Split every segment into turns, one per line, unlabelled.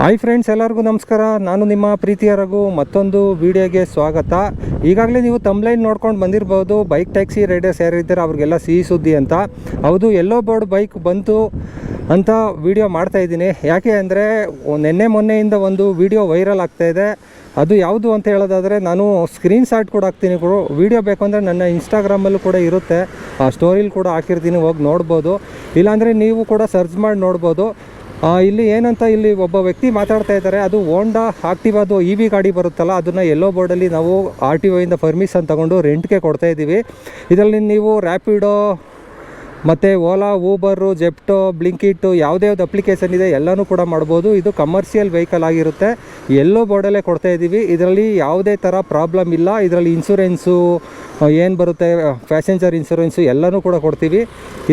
Hi friends, ಎಲ್ಲರಿಗೂ ನಮಸ್ಕಾರ. ನಾನು ನಿಮ್ಮ ಪ್ರೀತಿಯ ರಘು. ಮತ್ತೊಂದು ವಿಡಿಯೋಗೆ ಸ್ವಾಗತ. ಈಗಾಗಲೇ ನೀವು ತಮ್ಲೈನ್ ನೋಡ್ಕೊಂಡು ಬಂದಿರ್ಬೋದು, ಬೈಕ್ ಟ್ಯಾಕ್ಸಿ ರೈಡರ್ಸ್ ಯಾರಿದ್ದಾರೆ ಅವ್ರಿಗೆಲ್ಲ ಸಿಹಿ ಸುದ್ದಿ ಅಂತ. ಹೌದು, ಯೆಲ್ಲೋ ಬೋರ್ಡ್ ಬೈಕ್ ಬಂತು ಅಂತ ವಿಡಿಯೋ ಮಾಡ್ತಾಯಿದ್ದೀನಿ. ಯಾಕೆ ಅಂದರೆ ಮೊನ್ನೆಯಿಂದ ಒಂದು ವಿಡಿಯೋ ವೈರಲ್ ಆಗ್ತಾಯಿದೆ. ಅದು ಯಾವುದು ಅಂತ ಹೇಳೋದಾದರೆ, ನಾನು ಸ್ಕ್ರೀನ್ ಶಾಟ್ ಕೂಡ ಹಾಕ್ತೀನಿ. ವಿಡಿಯೋ ಬೇಕು ಅಂದರೆ ನನ್ನ ಇನ್ಸ್ಟಾಗ್ರಾಮಲ್ಲೂ ಕೂಡ ಇರುತ್ತೆ, ಆ ಸ್ಟೋರಿಲಿ ಕೂಡ ಹಾಕಿರ್ತೀನಿ, ಹೋಗಿ ನೋಡ್ಬೋದು. ಇಲ್ಲಾಂದರೆ ನೀವು ಕೂಡ ಸರ್ಚ್ ಮಾಡಿ ನೋಡ್ಬೋದು. ಇಲ್ಲಿ ಏನಂತ, ಇಲ್ಲಿ ಒಬ್ಬ ವ್ಯಕ್ತಿ ಮಾತಾಡ್ತಾ ಇದ್ದಾರೆ. ಅದು ಹೋಂಡಾ ಆಕ್ಟಿವಾದು EV ಗಾಡಿ ಬರುತ್ತಲ್ಲ, ಅದನ್ನು ಯೆಲ್ಲೋ ಬೋರ್ಡಲ್ಲಿ ನಾವು RTO ಇಂದ ಪರ್ಮಿಷನ್ ತೊಗೊಂಡು ರೆಂಟ್ಗೆ ಕೊಡ್ತಾಯಿದ್ದೀವಿ. ಇದರಲ್ಲಿ ನೀವು ರ್ಯಾಪಿಡೋ ಮತ್ತು ಓಲಾ, ಊಬರು, ಜೆಪ್ಟೋ, ಬ್ಲಿಂಕಿಟ್ಟು ಯಾವುದೇ ಯಾವ್ದು ಅಪ್ಲಿಕೇಶನ್ ಇದೆ ಎಲ್ಲನೂ ಕೂಡ ಮಾಡ್ಬೋದು. ಇದು ಕಮರ್ಷಿಯಲ್ ವೆಹಿಕಲ್ ಆಗಿರುತ್ತೆ. ಯೆಲ್ಲೋ ಬೋರ್ಡಲ್ಲೇ ಕೊಡ್ತಾಯಿದ್ದೀವಿ. ಇದರಲ್ಲಿ ಯಾವುದೇ ಥರ ಪ್ರಾಬ್ಲಮ್ ಇಲ್ಲ. ಇದರಲ್ಲಿ ಇನ್ಶೂರೆನ್ಸು ಏನು ಬರುತ್ತೆ, ಪ್ಯಾಸೆಂಜರ್ ಇನ್ಶೂರೆನ್ಸು ಎಲ್ಲನೂ ಕೂಡ ಕೊಡ್ತೀವಿ.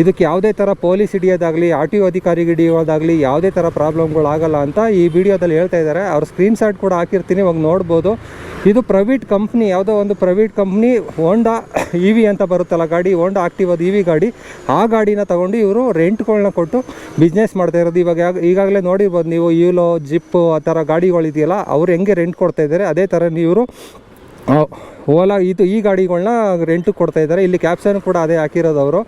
ಇದಕ್ಕೆ ಯಾವುದೇ ಥರ ಪೊಲೀಸ್ ಹಿಡಿಯೋದಾಗಲಿ, RTO ಅಧಿಕಾರಿಗೆ ಹಿಡಿಯೋದಾಗಲಿ ಯಾವುದೇ ಥರ ಪ್ರಾಬ್ಲಮ್ಗಳಾಗಲ್ಲ ಅಂತ ಈ ವಿಡಿಯೋದಲ್ಲಿ ಹೇಳ್ತಾ ಇದ್ದಾರೆ. ಅವ್ರ ಸ್ಕ್ರೀನ್ ಶಾಟ್ ಕೂಡ ಹಾಕಿರ್ತೀನಿ, ಹೋಗಿ ನೋಡ್ಬೋದು. ಇದು ಪ್ರೈವೇಟ್ ಕಂಪ್ನಿ, ಯಾವುದೋ ಒಂದು ಪ್ರೈವೇಟ್ ಕಂಪ್ನಿ ಹೋಂಡಾ EV ಅಂತ ಬರುತ್ತಲ್ಲ ಗಾಡಿ, ಹೋಂಡಾ ಆಕ್ಟಿವಾದ EV ಗಾಡಿ, ಆ ಗಾಡಿನ ತೊಗೊಂಡು ಇವರು ರೆಂಟ್ಗಳನ್ನ ಕೊಟ್ಟು ಬಿಸ್ನೆಸ್ ಮಾಡ್ತಾ ಇರೋದು. ಈಗಾಗಲೇ ನೋಡಿರ್ಬೋದು ನೀವು, ಯೂಲೋ, ಜಿಪ್ಪು ಆ ಥರ ಗಾಡಿಗಳಿದೆಯಲ್ಲ, ಅವ್ರು ಹೆಂಗೆ ರೆಂಟ್ ಕೊಡ್ತಾ ಇದ್ದಾರೆ ಅದೇ ಥರ ಇವರು ಓಲಾ ಈ ಗಾಡಿಗಳನ್ನ ರೆಂಟಿಗೆ ಕೊಡ್ತಾಯಿದ್ದಾರೆ. ಇಲ್ಲಿ ಕ್ಯಾಪ್ಷನ್ ಕೂಡ ಅದೇ ಹಾಕಿರೋದು ಅವರು.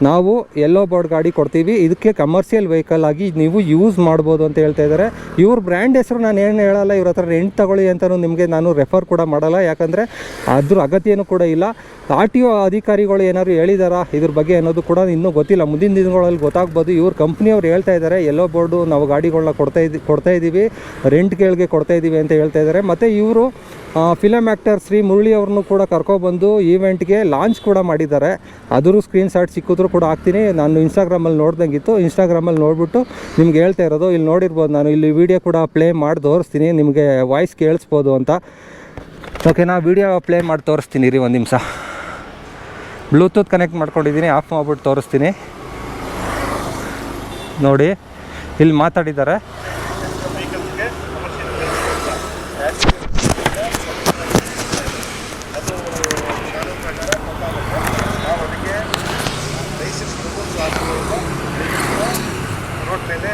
ನಾವು ಯೆಲ್ಲೋ ಬೋರ್ಡ್ ಗಾಡಿ ಕೊಡ್ತೀವಿ, ಇದಕ್ಕೆ ಕಮರ್ಷಿಯಲ್ ವೆಹಿಕಲ್ ಆಗಿ ನೀವು ಯೂಸ್ ಮಾಡ್ಬೋದು ಅಂತ ಹೇಳ್ತಾ ಇದ್ದಾರೆ. ಇವ್ರ ಬ್ರ್ಯಾಂಡ್ ಹೆಸರು ನಾನು ಏನು ಹೇಳಲ್ಲ, ಇವ್ರ ಹತ್ರ ರೆಂಟ್ ತಗೊಳ್ಳಿ ಅಂತಲೂ ನಿಮಗೆ ನಾನು ರೆಫರ್ ಕೂಡ ಮಾಡಲ್ಲ, ಯಾಕಂದರೆ ಅದ್ರ ಅಗತ್ಯನೂ ಕೂಡ ಇಲ್ಲ. RTO ಅಧಿಕಾರಿಗಳು ಏನಾದ್ರು ಹೇಳಿದಾರಾ ಇದ್ರ ಬಗ್ಗೆ ಅನ್ನೋದು ಕೂಡ ಇನ್ನೂ ಗೊತ್ತಿಲ್ಲ. ಮುಂದಿನ ದಿನಗಳಲ್ಲಿ ಗೊತ್ತಾಗ್ಬೋದು. ಇವ್ರ ಕಂಪ್ನಿಯವ್ರು ಹೇಳ್ತಾ ಇದ್ದಾರೆ ಯೆಲ್ಲೋ ಬೋರ್ಡು ನಾವು ಗಾಡಿಗಳನ್ನ ಕೊಡ್ತಾ ಇದ್ದೀವಿ, ರೆಂಟ್ಗಳಿಗೆ ಕೊಡ್ತಾಯಿದ್ದೀವಿ ಅಂತ ಹೇಳ್ತಾ ಇದ್ದಾರೆ. ಮತ್ತು ಇವರು ಫಿಲಮ್ ಆ್ಯಕ್ಟರ್ ಶ್ರೀ ಮುರಳಿ ಅವ್ರನ್ನೂ ಕೂಡ ಕರ್ಕೊಬಂದು ಈವೆಂಟ್ಗೆ ಲಾಂಚ್ ಕೂಡ ಮಾಡಿದ್ದಾರೆ. ಅದ್ರ ಸ್ಕ್ರೀನ್ ಶಾಟ್ ಸಿಕ್ಕಿದ್ರು ಕೂಡ ಹಾಕ್ತೀನಿ. ನಾನು ಇನ್ಸ್ಟಾಗ್ರಾಮಲ್ಲಿ ನೋಡ್ದಂಗಿತ್ತು, ಇನ್ಸ್ಟಾಗ್ರಾಮಲ್ಲಿ ನೋಡಿಬಿಟ್ಟು ನಿಮ್ಗೆ ಹೇಳ್ತಾ ಇರೋದು. ಇಲ್ಲಿ ನೋಡಿರ್ಬೋದು, ನಾನು ಇಲ್ಲಿ ವಿಡಿಯೋ ಕೂಡ ಪ್ಲೇ ಮಾಡಿ ತೋರಿಸ್ತೀನಿ, ನಿಮಗೆ ವಾಯ್ಸ್ ಕೇಳಿಸ್ಬೋದು ಅಂತ. ಓಕೆನಾ, ವಿಡಿಯೋ ಪ್ಲೇ ಮಾಡಿ ತೋರಿಸ್ತೀನಿ ರೀ, ಒಂದು ನಿಮಿಷ. ಬ್ಲೂಟೂತ್ ಕನೆಕ್ಟ್ ಮಾಡ್ಕೊಂಡಿದ್ದೀನಿ, ಆಫ್ ಮಾಡಿಬಿಟ್ಟು ತೋರಿಸ್ತೀನಿ ನೋಡಿ. ಇಲ್ಲಿ ಮಾತಾಡಿದ್ದಾರೆ.
ರೋಡ್ ಮೇಲೆ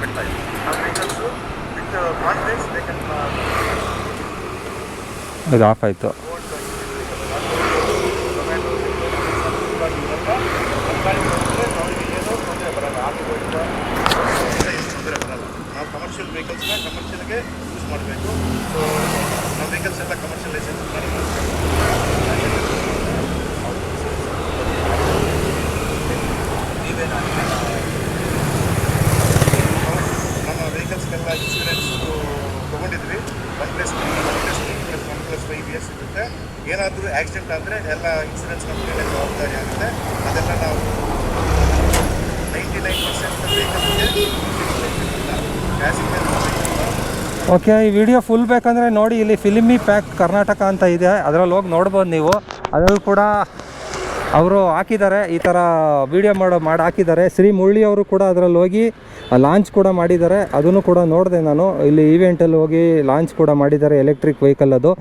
ಬಿಡ್ತಾ ಇದೆ ಆ ವೆಹಿಕಲ್ಸು ವಿತ್ ಕಾನ್ಫಿಡೆನ್ಸ್
ಇದು ಆಫ್ ಆಯಿತು.
ತೊಂದರೆ ಬರಲ್ಲ, ತೊಂದರೆ ಬರಲ್ಲ. ನಾವು ಕಮರ್ಷಿಯಲ್ ವೆಹಿಕಲ್ಸ್ನ ಕಮರ್ಷಿಯಲ್ಗೆ ಯೂಸ್ ಮಾಡಬೇಕು. ಸೊ ನಾವು ವೆಹಿಕಲ್ಸ್ ಎಲ್ಲ ಕಮರ್ಷಿಯಲ್ ಲೈಸೆನ್ಸ್ ಮಾಡಿ ನಮ್ಮ ವೆಹಿಕಲ್ಸ್ಗೆಲ್ಲ ಇನ್ಶೂರೆನ್ಸ್ ತೊಗೊಂಡಿದ್ವಿ. 1+5 ಇಯರ್ಸ್ ಇರುತ್ತೆ. ಏನಾದರೂ ಆಕ್ಸಿಡೆಂಟ್ ಆದರೆ ಎಲ್ಲ ಇನ್ಶೂರೆನ್ಸ್ ಕಂಪ್ನಿಯಲ್ಲೇ ಜವಾಬ್ದಾರಿ ಆಗುತ್ತೆ. ಅದೆಲ್ಲ ನಾವು 99% ವೆಹಿಕಲ್ಸ್ಗೆ
ಓಕೆ, ಈ ವಿಡಿಯೋ ಫುಲ್ ಬೇಕಂದರೆ ನೋಡಿ, ಇಲ್ಲಿ ಫಿಲ್ಮಿ ಪ್ಯಾಕ್ ಕರ್ನಾಟಕ ಅಂತ ಇದೆ, ಅದರಲ್ಲಿ ಹೋಗಿ ನೋಡ್ಬೋದು ನೀವು. ಅದರಲ್ಲಿ ಕೂಡ ಅವರು ಹಾಕಿದ್ದಾರೆ, ಈ ಥರ ವಿಡಿಯೋ ಮಾಡಿ ಹಾಕಿದ್ದಾರೆ. ಶ್ರೀ ಮುರಳಿ ಅವರು ಕೂಡ ಅದರಲ್ಲಿ ಹೋಗಿ ಲಾಂಚ್ ಕೂಡ ಮಾಡಿದ್ದಾರೆ. ಅದನ್ನು ಕೂಡ ನೋಡಿದೆ ನಾನು. ಇಲ್ಲಿ ಈವೆಂಟಲ್ಲಿ ಹೋಗಿ ಲಾಂಚ್ ಕೂಡ ಮಾಡಿದ್ದಾರೆ ಎಲೆಕ್ಟ್ರಿಕ್ ವೆಹಿಕಲ್. ಅದು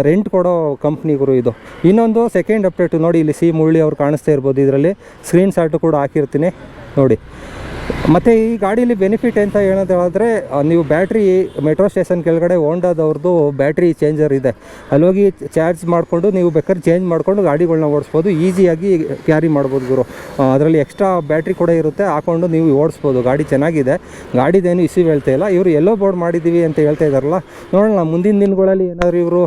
ರೆಂಟ್ ಕೊಡೋ ಕಂಪ್ನಿಗರು ಇದು. ಇನ್ನೊಂದು ಸೆಕೆಂಡ್ ಅಪ್ಡೇಟು ನೋಡಿ, ಇಲ್ಲಿ ಸಿ ಮುರಳಿ ಅವ್ರು ಕಾಣಿಸ್ತಾ ಇರ್ಬೋದು. ಇದರಲ್ಲಿ ಸ್ಕ್ರೀನ್ ಶಾಟು ಕೂಡ ಹಾಕಿರ್ತೀನಿ ನೋಡಿ. ಮತ್ತು ಈ ಗಾಡೀಲಿ ಬೆನಿಫಿಟ್ ಅಂತ ಹೇಳೋದಾದರೆ, ನೀವು ಬ್ಯಾಟ್ರಿ ಮೆಟ್ರೋ ಸ್ಟೇಷನ್ ಕೆಳಗಡೆ ಹೋಂಡಾದವ್ರದ್ದು ಬ್ಯಾಟ್ರಿ ಚೇಂಜರ್ ಇದೆ, ಅಲ್ಲೋಗಿ ಚಾರ್ಜ್ ಮಾಡಿಕೊಂಡು ನೀವು ಬೇಕಾದ್ರೆ ಚೇಂಜ್ ಮಾಡಿಕೊಂಡು ಗಾಡಿಗಳನ್ನ ಓಡಿಸ್ಬೋದು. ಈಸಿಯಾಗಿ ಕ್ಯಾರಿ ಮಾಡ್ಬೋದು ಗುರು. ಅದರಲ್ಲಿ ಎಕ್ಸ್ಟ್ರಾ ಬ್ಯಾಟ್ರಿ ಕೂಡ ಇರುತ್ತೆ, ಹಾಕ್ಕೊಂಡು ನೀವು ಓಡಿಸ್ಬೋದು. ಗಾಡಿ ಚೆನ್ನಾಗಿದೆ, ಗಾಡಿದೇನು ಇಶ್ಯೂ ಹೇಳ್ತಾ ಇಲ್ಲ. ಇವರು ಯೆಲ್ಲೋ ಬೋರ್ಡ್ ಮಾಡಿದ್ದೀವಿ ಅಂತ ಹೇಳ್ತಾ ಇದ್ದಾರಲ್ಲ, ನೋಡೋಣ ಮುಂದಿನ ದಿನಗಳಲ್ಲಿ ಏನಾದರೂ ಇವರು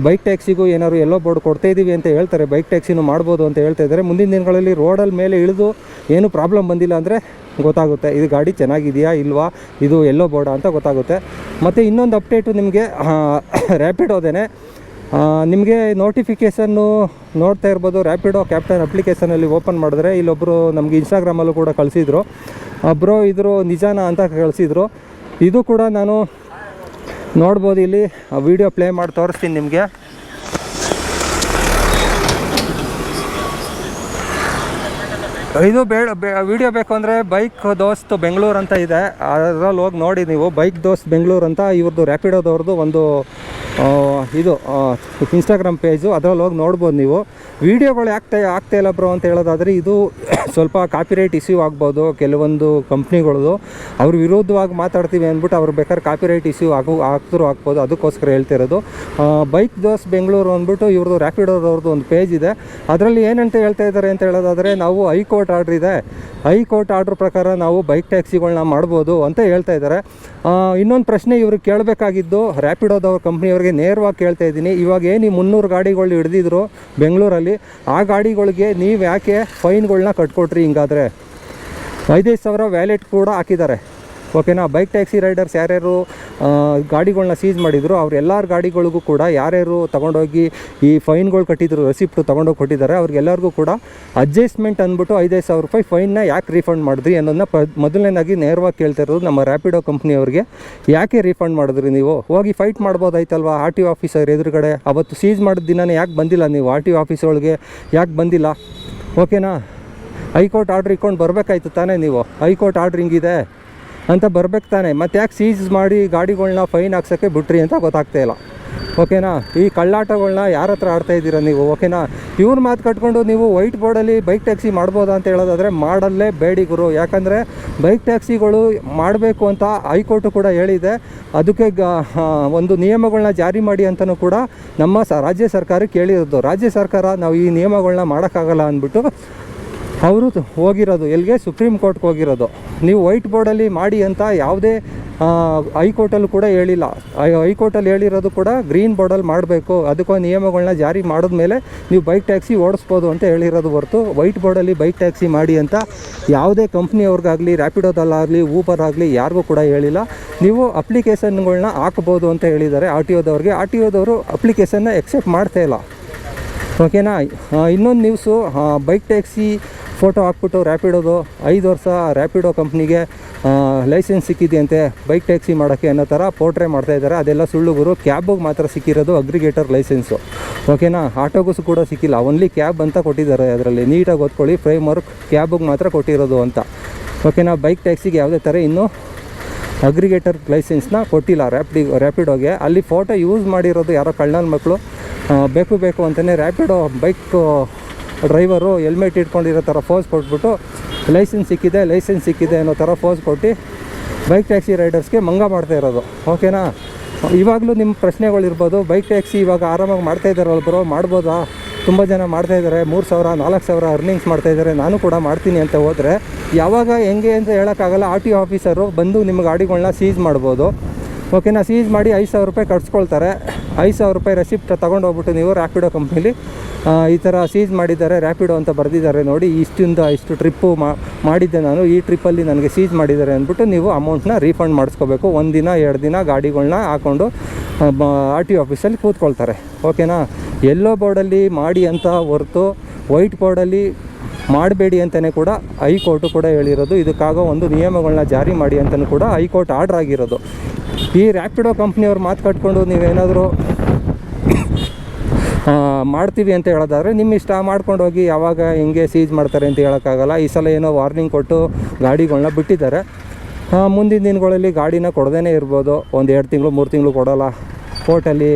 ಬೈಕ್ ಟ್ಯಾಕ್ಸಿಗೂ ಏನಾದ್ರು ಯೆಲ್ಲೋ ಬೋರ್ಡ್ ಕೊಡ್ತಾಯಿದ್ದೀವಿ ಅಂತ ಹೇಳ್ತಾರೆ, ಬೈಕ್ ಟ್ಯಾಕ್ಸಿನೂ ಮಾಡ್ಬೋದು ಅಂತ ಹೇಳ್ತಾ ಇದ್ದಾರೆ. ಮುಂದಿನ ದಿನಗಳಲ್ಲಿ ರೋಡಲ್ಲಿ ಮೇಲೆ ಇಳಿದು ಏನು ಪ್ರಾಬ್ಲಮ್ ಬಂದಿಲ್ಲ ಅಂದರೆ ಗೊತ್ತಾಗುತ್ತೆ ಇದು ಗಾಡಿ ಚೆನ್ನಾಗಿದೆಯಾ ಇಲ್ವಾ, ಇದು ಯೆಲ್ಲೋ ಬೋರ್ಡಾ ಅಂತ ಗೊತ್ತಾಗುತ್ತೆ. ಮತ್ತು ಇನ್ನೊಂದು ಅಪ್ಡೇಟು ನಿಮಗೆ ರ್ಯಾಪಿಡೋದೇನೆ. ನಿಮಗೆ ನೋಟಿಫಿಕೇಷನ್ನು ನೋಡ್ತಾ ಇರ್ಬೋದು. ರ್ಯಾಪಿಡೋ ಕ್ಯಾಪ್ಟನ್ ಅಪ್ಲಿಕೇಶನಲ್ಲಿ ಓಪನ್ ಮಾಡಿದ್ರೆ ಇಲ್ಲೊಬ್ಬರು ನಮಗೆ ಇನ್ಸ್ಟಾಗ್ರಾಮಲ್ಲೂ ಕೂಡ ಕಳಿಸಿದ್ರು, ಬ್ರೋ ಇದ್ರು ನಿಜಾನ ಅಂತ ಕಳಿಸಿದ್ರು. ಇದು ಕೂಡ ನಾನು ನೋಡ್ಬೋದು. ಇಲ್ಲಿ ವಿಡಿಯೋ ಪ್ಲೇ ಮಾಡಿ ತೋರಿಸ್ತೀನಿ ನಿಮಗೆ. ಇದು ವಿಡಿಯೋ ಬೇಕು ಅಂದರೆ ಬೈಕ್ ದೋಸ್ತ್ ಬೆಂಗಳೂರು ಅಂತ ಇದೆ, ಅದರಲ್ಲಿ ಹೋಗಿ ನೋಡಿ ನೀವು. ಬೈಕ್ ದೋಸ್ತ್ ಬೆಂಗಳೂರು ಅಂತ ಇವ್ರದ್ದು ರ್ಯಾಪಿಡೋದವ್ರದ್ದು ಒಂದು ಇದು ಇನ್ಸ್ಟಾಗ್ರಾಮ್ ಪೇಜು, ಅದರಲ್ಲಿ ಹೋಗಿ ನೋಡ್ಬೋದು ನೀವು. ವೀಡಿಯೋಗಳು ಆಗ್ತಾ ಇಲ್ಲ ಬ್ರೋ ಅಂತ ಹೇಳೋದಾದರೆ ಇದು ಸ್ವಲ್ಪ ಕಾಪಿರೈಟ್ ಇಶ್ಯೂ ಆಗ್ಬೋದು ಕೆಲವೊಂದು ಕಂಪ್ನಿಗಳದು. ಅವ್ರ ವಿರುದ್ಧವಾಗಿ ಮಾತಾಡ್ತೀವಿ ಅಂದ್ಬಿಟ್ಟು ಅವ್ರು ಬೇಕಾದ್ರೆ ಕಾಪಿರೈಟ್ ಇಶ್ಯೂ ಆಗ್ಬೋದು. ಅದಕ್ಕೋಸ್ಕರ ಹೇಳ್ತಿರೋದು. ಬೈಕ್ ದೋಸ್ ಬೆಂಗಳೂರು ಅಂದ್ಬಿಟ್ಟು ಇವ್ರದ್ದು ರ್ಯಾಪಿಡೋದವ್ರದ್ದು ಒಂದು ಪೇಜ್ ಇದೆ. ಅದರಲ್ಲಿ ಏನಂತ ಹೇಳ್ತಾ ಇದ್ದಾರೆ ಅಂತ ಹೇಳೋದಾದರೆ, ನಾವು ಹೈಕೋರ್ಟ್ ಆರ್ಡ್ರ್ ಇದೆ, ಹೈಕೋರ್ಟ್ ಆರ್ಡ್ರ್ ಪ್ರಕಾರ ನಾವು ಬೈಕ್ ಟ್ಯಾಕ್ಸಿಗಳನ್ನ ಮಾಡ್ಬೋದು ಅಂತ ಹೇಳ್ತಾ ಇದ್ದಾರೆ. ಇನ್ನೊಂದು ಪ್ರಶ್ನೆ ಇವ್ರಿಗೆ ಕೇಳಬೇಕಾಗಿದ್ದು ರ್ಯಾಪಿಡೋದವ್ರ ಕಂಪ್ನಿಯವ್ರಿಗೆ ನೇರವಾಗಿ ಕೇಳ್ತಾ ಇದ್ದೀನಿ. ಇವಾಗ ಏನು ಈ 300 ಗಾಡಿಗಳು ಹಿಡಿದಿದ್ರು ಬೆಂಗಳೂರಲ್ಲಿ, ಆ ಗಾಡಿಗಳಿಗೆ ನೀವು ಯಾಕೆ ಫೈನ್ಗಳನ್ನ ಕಟ್ಕೊಟ್ರಿ? ಹಿಂಗಾದರೆ 5,000 ವ್ಯಾಲೆಟ್ ಕೂಡ ಹಾಕಿದ್ದಾರೆ. ಓಕೆನಾ? ಬೈಕ್ ಟ್ಯಾಕ್ಸಿ ರೈಡರ್ಸ್ ಯಾರ್ಯಾರು ಗಾಡಿಗಳನ್ನ ಸೀಸ್ ಮಾಡಿದ್ರು ಅವ್ರೆಲ್ಲರ ಗಾಡಿಗಳಿಗೂ ಕೂಡ ಯಾರ್ಯಾರು ತೊಗೊಂಡೋಗಿ ಈ ಫೈನ್ಗಳು ಕಟ್ಟಿದ್ರು, ರೆಸಿಪ್ಟು ತೊಗೊಂಡೋಗಿ ಕೊಟ್ಟಿದ್ದಾರೆ, ಅವ್ರಿಗೆಲ್ಲರಿಗೂ ಕೂಡ ಅಡ್ಜಸ್ಟ್ಮೆಂಟ್ ಅಂದ್ಬಿಟ್ಟು 5,000 ರೂಪಾಯಿ ಫೈನ್ನ ಯಾಕೆ ರೀಫಂಡ್ ಮಾಡಿದ್ರಿ ಅನ್ನೋದನ್ನ ಮೊದಲನೇದಾಗಿ ನೇರವಾಗಿ ಕೇಳ್ತಾ ಇರೋದು ನಮ್ಮ ರ್ಯಾಪಿಡೋ ಕಂಪ್ನಿಯವ್ರಿಗೆ. ಯಾಕೆ ರೀಫಂಡ್ ಮಾಡಿದ್ರಿ? ನೀವು ಹೋಗಿ ಫೈಟ್ ಮಾಡ್ಬೋದಾಯ್ತಲ್ವ ಆರ್ ಟಿ ಒ ಆಫೀಸರ್ ಎದುರುಗಡೆ. ಅವತ್ತು ಸೀಸ್ ಮಾಡಿದ ದಿನವೇ ಯಾಕೆ ಬಂದಿಲ್ಲ ನೀವು ಆರ್ ಟಿ ಒ ಆಫೀಸ್ ಒಳಗೆ? ಯಾಕೆ ಬಂದಿಲ್ಲ? ಓಕೆನಾ? ಹೈಕೋರ್ಟ್ ಆರ್ಡ್ರ್ ಇಟ್ಕೊಂಡು ಬರಬೇಕಾಯ್ತು ತಾನೇ ನೀವು. ಹೈಕೋರ್ಟ್ ಆರ್ಡ್ರ್ ಹಿಂಗಿದೆ ಅಂತ ಬರ್ಬೇಕು ತಾನೆ. ಮತ್ತು ಯಾಕೆ ಸೀಸ್ ಮಾಡಿ ಗಾಡಿಗಳನ್ನ ಫೈನ್ ಹಾಕ್ಸೋಕ್ಕೆ ಬಿಟ್ರಿ ಅಂತ ಗೊತ್ತಾಗ್ತಾಯಿಲ್ಲ. ಓಕೆನಾ? ಈ ಕಳ್ಳಾಟಗಳನ್ನ ಯಾರ ಹತ್ರ ಆಡ್ತಾಯಿದ್ದೀರಾ ನೀವು? ಓಕೆನಾ? ಇವ್ರ ಮಾತು ಕಟ್ಕೊಂಡು ನೀವು ವೈಟ್ ಬೋರ್ಡಲ್ಲಿ ಬೈಕ್ ಟ್ಯಾಕ್ಸಿ ಮಾಡ್ಬೋದಾ ಅಂತ ಹೇಳೋದಾದರೆ ಮಾಡಲ್ಲೇ ಬೇಡಿ ಗುರು. ಯಾಕಂದರೆ ಬೈಕ್ ಟ್ಯಾಕ್ಸಿಗಳು ಮಾಡಬೇಕು ಅಂತ ಹೈಕೋರ್ಟು ಕೂಡ ಹೇಳಿದೆ. ಅದಕ್ಕೆ ಒಂದು ನಿಯಮಗಳನ್ನ ಜಾರಿ ಮಾಡಿ ಅಂತಲೂ ಕೂಡ ನಮ್ಮ ರಾಜ್ಯ ಸರ್ಕಾರಕ್ಕೆ ಹೇಳಿರೋದು. ರಾಜ್ಯ ಸರ್ಕಾರ ನಾವು ಈ ನಿಯಮಗಳನ್ನ ಮಾಡೋಕ್ಕಾಗಲ್ಲ ಅಂದ್ಬಿಟ್ಟು ಅವರು ಹೋಗಿರೋದು ಎಲ್ಲಿಗೆ? ಸುಪ್ರೀಂ ಕೋರ್ಟ್ಗೆ ಹೋಗಿರೋದು. ನೀವು ವೈಟ್ ಬೋರ್ಡಲ್ಲಿ ಮಾಡಿ ಅಂತ ಯಾವುದೇ ಹೈಕೋರ್ಟಲ್ಲೂ ಕೂಡ ಹೇಳಿಲ್ಲ. ಹೈಕೋರ್ಟಲ್ಲಿ ಹೇಳಿರೋದು ಕೂಡ ಗ್ರೀನ್ ಬೋರ್ಡಲ್ಲಿ ಮಾಡಬೇಕು, ಅದಕ್ಕೊಂದು ನಿಯಮಗಳನ್ನ ಜಾರಿ ಮಾಡಿದ್ಮೇಲೆ ನೀವು ಬೈಕ್ ಟ್ಯಾಕ್ಸಿ ಓಡಿಸ್ಬೋದು ಅಂತ ಹೇಳಿರೋದು ಹೊರತು ವೈಟ್ ಬೋರ್ಡಲ್ಲಿ ಬೈಕ್ ಟ್ಯಾಕ್ಸಿ ಮಾಡಿ ಅಂತ ಯಾವುದೇ ಕಂಪ್ನಿಯವ್ರಿಗಾಗಲಿ, ರ್ಯಾಪಿಡೋದಲ್ಲಾಗಲಿ, ಊಬರ್ ಆಗಲಿ ಯಾರಿಗೂ ಕೂಡ ಹೇಳಿಲ್ಲ. ನೀವು ಅಪ್ಲಿಕೇಶನ್ಗಳನ್ನ ಹಾಕ್ಬೋದು ಅಂತ ಹೇಳಿದ್ದಾರೆ ಆರ್ ಟಿ ಒದವ್ರಿಗೆ. ಆರ್ ಟಿ ಒದವರು ಅಪ್ಲಿಕೇಶನ್ನ ಎಕ್ಸೆಪ್ಟ್ ಮಾಡ್ತಾಯಿಲ್ಲ. ಓಕೆನಾ? ಇನ್ನೊಂದು ನ್ಯೂಸು, ಬೈಕ್ ಟ್ಯಾಕ್ಸಿ ಫೋಟೋ ಹಾಕ್ಬಿಟ್ಟು ರ್ಯಾಪಿಡೋದು 5 ವರ್ಷ ರ್ಯಾಪಿಡೋ ಕಂಪ್ನಿಗೆ ಲೈಸೆನ್ಸ್ ಸಿಕ್ಕಿದೆಯಂತೆ ಬೈಕ್ ಟ್ಯಾಕ್ಸಿ ಮಾಡೋಕ್ಕೆ ಅನ್ನೋ ಥರ ಪೋರ್ಟ್ರೇ ಮಾಡ್ತಾಯಿದ್ದಾರೆ. ಅದೆಲ್ಲ ಸುಳ್ಳು ಗುರು. ಕ್ಯಾಬಿಗೆ ಮಾತ್ರ ಸಿಕ್ಕಿರೋದು ಅಗ್ರಿಗೇಟರ್ ಲೈಸೆನ್ಸು. ಓಕೆನಾ? ಆಟೋಗೂ ಕೂಡ ಸಿಕ್ಕಿಲ್ಲ. ಓನ್ಲಿ ಕ್ಯಾಬ್ ಅಂತ ಕೊಟ್ಟಿದ್ದಾರೆ. ಅದರಲ್ಲಿ ನೀಟಾಗಿ ಓದ್ಕೊಳ್ಳಿ, ಫ್ರೇಮ್ ವರ್ಕ್ ಕ್ಯಾಬಿಗೆ ಮಾತ್ರ ಕೊಟ್ಟಿರೋದು ಅಂತ. ಓಕೆನಾ? ಬೈಕ್ ಟ್ಯಾಕ್ಸಿಗೆ ಯಾವುದೇ ಥರ ಇನ್ನೂ ಅಗ್ರಿಗೇಟರ್ ಲೈಸೆನ್ಸ್ನ ಕೊಟ್ಟಿಲ್ಲ ರ್ಯಾಪಿಡೋಗೆ. ಅಲ್ಲಿ ಫೋಟೋ ಯೂಸ್ ಮಾಡಿರೋದು ಯಾರೋ ಕಳ್ಳನ ಮಕ್ಕಳು ಬೇಕು ಅಂತಲೇ ರ್ಯಾಪಿಡೋ ಬೈಕ್ ಡ್ರೈವರು ಹೆಲ್ಮೆಟ್ ಇಟ್ಕೊಂಡಿರೋ ಥರ ಫೋಸ್ ಕೊಟ್ಬಿಟ್ಟು ಲೈಸೆನ್ಸ್ ಸಿಕ್ಕಿದೆ ಅನ್ನೋ ಥರ ಫೋಸ್ ಕೊಟ್ಟು ಬೈಕ್ ಟ್ಯಾಕ್ಸಿ ರೈಡರ್ಸ್ಗೆ ಮಂಗ ಮಾಡ್ತಾ ಇರೋದು. ಓಕೆನಾ? ಇವಾಗಲೂ ನಿಮ್ಮ ಪ್ರಶ್ನೆಗಳಿರ್ಬೋದು, ಬೈಕ್ ಟ್ಯಾಕ್ಸಿ ಇವಾಗ ಆರಾಮಾಗಿ ಮಾಡ್ತಾಯಿದ್ದಾರಲ್ಲ ಬ್ರೋ, ಮಾಡ್ಬೋದಾ? ತುಂಬ ಜನ ಮಾಡ್ತಾಯಿದ್ದಾರೆ, 3,000 4,000 ಅರ್ನಿಂಗ್ಸ್ ಮಾಡ್ತಾಯಿದ್ದಾರೆ, ನಾನು ಕೂಡ ಮಾಡ್ತೀನಿ ಅಂತ ಹೋದರೆ ಯಾವಾಗ ಹೆಂಗೆ ಅಂತ ಹೇಳೋಕ್ಕಾಗಲ್ಲ. ಆರ್ ಟಿ ಒ ಆಫೀಸರು ಬಂದು ನಿಮ್ಮ ಗಾಡಿಗಳನ್ನ ಸೀಸ್ ಮಾಡ್ಬೋದು. ಓಕೆನಾ? ಸೀಸ್ ಮಾಡಿ 5,000 ರೂಪಾಯಿ ಕಟ್ಸ್ಕೊಳ್ತಾರೆ. 5,000 ರೂಪಾಯಿ ರೆಸಿಪ್ಟ್ ತೊಗೊಂಡು ಹೋಗ್ಬಿಟ್ಟು ನೀವು ರ್ಯಾಪಿಡೋ ಕಂಪ್ನಿಲಿ ಈ ಥರ ಸೀಸ್ ಮಾಡಿದ್ದಾರೆ, ರ್ಯಾಪಿಡೋ ಅಂತ ಬರೆದಿದ್ದಾರೆ ನೋಡಿ, ಇಷ್ಟು ಟ್ರಿಪ್ಪು ಮಾಡಿದ್ದೆ ನಾನು, ಈ ಟ್ರಿಪ್ಪಲ್ಲಿ ನನಗೆ ಸೀಸ್ ಮಾಡಿದ್ದಾರೆ ಅಂದ್ಬಿಟ್ಟು ನೀವು ಅಮೌಂಟ್ನ ರೀಫಂಡ್ ಮಾಡಿಸ್ಕೋಬೇಕು. 1 ದಿನ 2 ದಿನ ಗಾಡಿಗಳನ್ನ ಹಾಕ್ಕೊಂಡು ಆರ್ ಟಿ ಒ ಆಫೀಸಲ್ಲಿ ಕೂತ್ಕೊಳ್ತಾರೆ. ಓಕೆನಾ? ಯೆಲ್ಲೋ ಬೋರ್ಡಲ್ಲಿ ಮಾಡಿ ಅಂತ ಹೊರತು ವೈಟ್ ಬೋರ್ಡಲ್ಲಿ ಮಾಡಬೇಡಿ ಅಂತಲೇ ಕೂಡ ಹೈಕೋರ್ಟು ಕೂಡ ಹೇಳಿರೋದು. ಇದಕ್ಕಾಗೋ ಒಂದು ನಿಯಮಗಳನ್ನ ಜಾರಿ ಮಾಡಿ ಅಂತಲೂ ಕೂಡ ಹೈಕೋರ್ಟ್ ಆರ್ಡ್ರ್ ಆಗಿರೋದು. ಈ ರ್ಯಾಪಿಡೋ ಕಂಪ್ನಿಯವ್ರು ಮಾತು ಕಟ್ಕೊಂಡು ನೀವೇನಾದರೂ ಮಾಡ್ತೀವಿ ಅಂತ ಹೇಳೋದಾದರೆ ನಿಮ್ಮ ಇಷ್ಟ, ಮಾಡ್ಕೊಂಡು ಹೋಗಿ. ಯಾವಾಗ ಹೆಂಗೆ ಸೀಸ್ ಮಾಡ್ತಾರೆ ಅಂತ ಹೇಳೋಕ್ಕಾಗಲ್ಲ. ಈ ಸಲ ಏನೋ ವಾರ್ನಿಂಗ್ ಕೊಟ್ಟು ಗಾಡಿಗಳನ್ನ ಬಿಟ್ಟಿದ್ದಾರೆ. ಮುಂದಿನ ದಿನಗಳಲ್ಲಿ ಗಾಡಿನ ಕೊಡದೇ ಇರ್ಬೋದು. 1-2 ತಿಂಗಳು 3 ತಿಂಗಳು ಕೊಡೋಲ್ಲ. ಕೋರ್ಟಲ್ಲಿ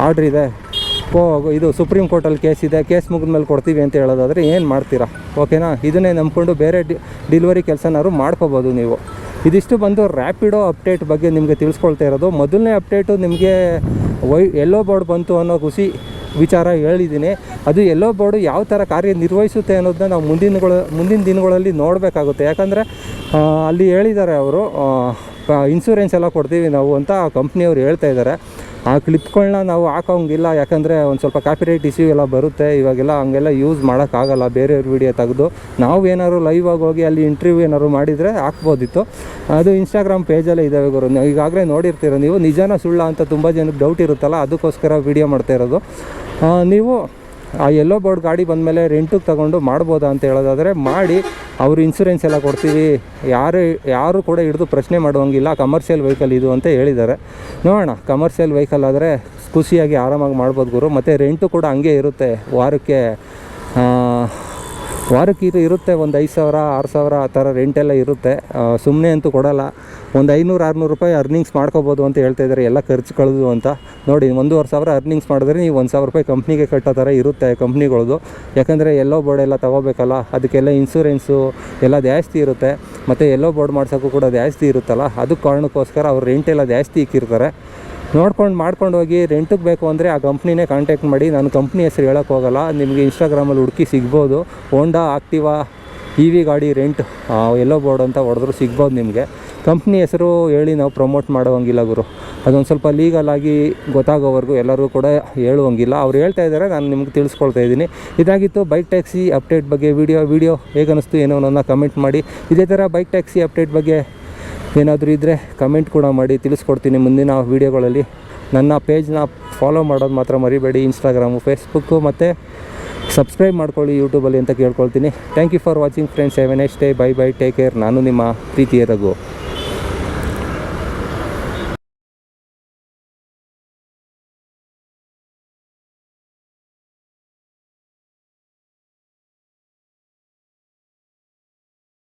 ಆರ್ಡ್ರ್ ಇದೆ, ಇದು ಸುಪ್ರೀಂ ಕೋರ್ಟಲ್ಲಿ ಕೇಸ್ ಇದೆ, ಕೇಸ್ ಮುಗಿದ್ಮೇಲೆ ಕೊಡ್ತೀವಿ ಅಂತ ಹೇಳೋದಾದರೆ ಏನು ಮಾಡ್ತೀರಾ? ಓಕೆನಾ? ಇದನ್ನೇ ನಂಬ್ಕೊಂಡು ಬೇರೆ ಡೆಲಿವರಿ ಕೆಲಸನಾದ್ರು ಮಾಡ್ಕೋಬೋದು ನೀವು. ಇದಿಷ್ಟು ಬಂದು ರ್ಯಾಪಿಡೋ ಅಪ್ಡೇಟ್ ಬಗ್ಗೆ ನಿಮಗೆ ತಿಳಿಸ್ಕೊಳ್ತಾ ಇರೋದು. ಮೊದಲನೇ ಅಪ್ಡೇಟು ನಿಮಗೆ ಯೆಲ್ಲೋ ಬೋರ್ಡ್ ಬಂತು ಅನ್ನೋ ಖುಷಿ ವಿಚಾರ ಹೇಳಿದ್ದೀನಿ. ಅದು ಯೆಲ್ಲೋ ಬೋರ್ಡು ಯಾವ ಥರ ಕಾರ್ಯನಿರ್ವಹಿಸುತ್ತೆ ಅನ್ನೋದನ್ನ ನಾವು ಮುಂದಿನ ದಿನಗಳಲ್ಲಿ ನೋಡಬೇಕಾಗುತ್ತೆ. ಯಾಕಂದರೆ ಅಲ್ಲಿ ಹೇಳಿದ್ದಾರೆ ಅವರು, ಇನ್ಶೂರೆನ್ಸ್ ಎಲ್ಲ ಕೊಡ್ತೀವಿ ನಾವು ಅಂತ ಕಂಪ್ನಿಯವ್ರು ಹೇಳ್ತಾ ಇದ್ದಾರೆ. ಆ ಕ್ಲಿಪ್ಗಳನ್ನ ನಾವು ಹಾಕೋಂಗಿಲ್ಲ, ಯಾಕಂದರೆ ಒಂದು ಸ್ವಲ್ಪ ಕಾಪಿರೈಟ್ ಇಶ್ಯೂ ಎಲ್ಲ ಬರುತ್ತೆ. ಇವಾಗೆಲ್ಲ ಹಂಗೆಲ್ಲ ಯೂಸ್ ಮಾಡೋಕ್ಕಾಗಲ್ಲ. ಬೇರೆಯವ್ರ ವೀಡಿಯೋ ತೆಗೆದು ನಾವು ಏನಾದ್ರು ಲೈವ್ ಆಗಿ ಹೋಗಿ ಅಲ್ಲಿ ಇಂಟರ್ವ್ಯೂ ಏನಾದ್ರು ಮಾಡಿದರೆ ಹಾಕ್ಬೋದಿತ್ತು. ಅದು ಇನ್ಸ್ಟಾಗ್ರಾಮ್ ಪೇಜಲ್ಲೇ ಇದ್ದಾವೆ ಗುರು, ಈಗಾಗಲೇ ನೋಡಿರ್ತೀರ ನೀವು. ನಿಜಾನ ಸುಳ್ಳ ಅಂತ ತುಂಬ ಜನಕ್ಕೆ ಡೌಟ್ ಇರುತ್ತಲ್ಲ, ಅದಕ್ಕೋಸ್ಕರ ವೀಡಿಯೋ ಮಾಡ್ತಾ ಇರೋದು. ನೀವು ಆ ಯೆಲ್ಲೋ ಬೋರ್ಡ್ ಗಾಡಿ ಬಂದಮೇಲೆ ರೆಂಟಿಗೆ ತೊಗೊಂಡು ಮಾಡ್ಬೋದಾ ಅಂತ ಹೇಳೋದಾದರೆ ಮಾಡಿ. ಅವರು ಇನ್ಶೂರೆನ್ಸ್ ಎಲ್ಲ ಕೊಡ್ತೀವಿ, ಯಾರು ಕೂಡ ಹಿಡಿದು ಪ್ರಶ್ನೆ ಮಾಡುವಂಗಿಲ್ಲ, ಕಮರ್ಷಿಯಲ್ ವೆಹಿಕಲ್ ಇದು ಅಂತ ಹೇಳಿದ್ದಾರೆ. ನೋಡೋಣ, ಕಮರ್ಷಿಯಲ್ ವೆಹಿಕಲ್ ಆದರೆ ಖುಷಿಯಾಗಿ ಆರಾಮಾಗಿ ಮಾಡ್ಬೋದು ಗುರು. ಮತ್ತು ರೆಂಟು ಕೂಡ ಹಂಗೆ ಇರುತ್ತೆ, ವಾರಕ್ಕೆ ವಾರಕ್ಕೆ ಇರುತ್ತೆ ಒಂದು 5,000 6,000 ಆ ಥರ ರೆಂಟೆಲ್ಲ ಇರುತ್ತೆ. ಸುಮ್ಮನೆ ಅಂತೂ ಕೊಡೋಲ್ಲ. ಒಂದು 500-600 ರೂಪಾಯಿ ಅರ್ನಿಂಗ್ಸ್ ಮಾಡ್ಕೋಬೋದು ಅಂತ ಹೇಳ್ತಾಯಿದ್ದಾರೆ, ಎಲ್ಲ ಖರ್ಚು ಕಳೆದು ಅಂತ. ನೋಡಿ 1,500,000 ಅರ್ನಿಂಗ್ಸ್ ಮಾಡಿದ್ರೆ ನೀವು 1,000 ರೂಪಾಯಿ ಕಂಪ್ನಿಗೆ ಕಟ್ಟೋ ಥರ ಇರುತ್ತೆ ಕಂಪ್ನಿಗಳದು. ಯಾಕಂದರೆ ಎಲ್ಲೋ ಬೋರ್ಡ್ ಎಲ್ಲ ತೊಗೋಬೇಕಲ್ಲ, ಅದಕ್ಕೆಲ್ಲ ಇನ್ಸೂರೆನ್ಸು ಎಲ್ಲ ಜಾಸ್ತಿ ಇರುತ್ತೆ. ಮತ್ತು ಎಲ್ಲೋ ಬೋರ್ಡ್ ಮಾಡ್ಸೋಕ್ಕೂ ಕೂಡ ಜಾಸ್ತಿ ಇರುತ್ತಲ್ಲ, ಅದಕ್ಕೆ ಕಾರಣಕ್ಕೋಸ್ಕರ ಅವ್ರು ರೆಂಟೆಲ್ಲ ಜಾಸ್ತಿ ಇಕ್ಕಿರ್ತಾರೆ. ನೋಡ್ಕೊಂಡು ಮಾಡ್ಕೊಂಡು ಹೋಗಿ. ರೆಂಟಿಗೆ ಬೇಕು ಅಂದರೆ ಆ ಕಂಪ್ನಿನೇ ಕಾಂಟ್ಯಾಕ್ಟ್ ಮಾಡಿ. ನಾನು ಕಂಪ್ನಿ ಹೆಸರು ಹೇಳೋಕ್ಕೆ ಹೋಗೋಲ್ಲ, ನಿಮಗೆ ಇನ್ಸ್ಟಾಗ್ರಾಮಲ್ಲಿ ಹುಡುಕಿ ಸಿಗ್ಬೋದು. ಹೋಂಡಾ ಆಕ್ಟಿವಾ EV ಗಾಡಿ ರೆಂಟ್ ಎಲ್ಲೋ ಬೋರ್ಡ್ ಅಂತ ಹೊಡೆದ್ರು ಸಿಗ್ಬೋದು ನಿಮಗೆ. ಕಂಪ್ನಿ ಹೆಸರು ಹೇಳಿ ನಾವು ಪ್ರಮೋಟ್ ಮಾಡೋವಂಗಿಲ್ಲ ಗುರು, ಅದೊಂದು ಸ್ವಲ್ಪ ಲೀಗಲಾಗಿ ಗೊತ್ತಾಗೋವರೆಗೂ ಎಲ್ಲರೂ ಕೂಡ ಹೇಳುವಂಗಿಲ್ಲ. ಅವ್ರು ಹೇಳ್ತಾ ಇದ್ದಾರೆ, ನಾನು ನಿಮ್ಗೆ ತಿಳಿಸ್ಕೊಳ್ತಾ ಇದ್ದೀನಿ. ಇದಾಗಿತ್ತು ಬೈಕ್ ಟ್ಯಾಕ್ಸಿ ಅಪ್ಡೇಟ್ ಬಗ್ಗೆ ವಿಡಿಯೋ ಹೇಗೆ ಅನ್ನಿಸ್ತು ಏನೋ ನನ್ನ ಕಮೆಂಟ್ ಮಾಡಿ. ಇದೇ ಥರ ಬೈಕ್ ಟ್ಯಾಕ್ಸಿ ಅಪ್ಡೇಟ್ ಬಗ್ಗೆ ಏನಾದರೂ ಇದ್ದರೆ ಕಮೆಂಟ್ ಕೂಡ ಮಾಡಿ, ತಿಳಿಸ್ಕೊಡ್ತೀನಿ ಮುಂದಿನ ವೀಡಿಯೋಗಳಲ್ಲಿ. ನನ್ನ ಪೇಜ್ನ ಫಾಲೋ ಮಾಡೋದು ಮಾತ್ರ ಮರಿಬೇಡಿ, ಇನ್ಸ್ಟಾಗ್ರಾಮು, ಫೇಸ್ಬುಕ್ಕು, ಮತ್ತು ಸಬ್ಸ್ಕ್ರೈಬ್ ಮಾಡ್ಕೊಳ್ಳಿ ಯೂಟ್ಯೂಬಲ್ಲಿ ಅಂತ ಕೇಳ್ಕೊಳ್ತೀನಿ. Thank you for watching friends. Have a nice day. Bye take care. ನಾನು ನಿಮ್ಮ ಪ್ರೀತಿಯ ರಘು.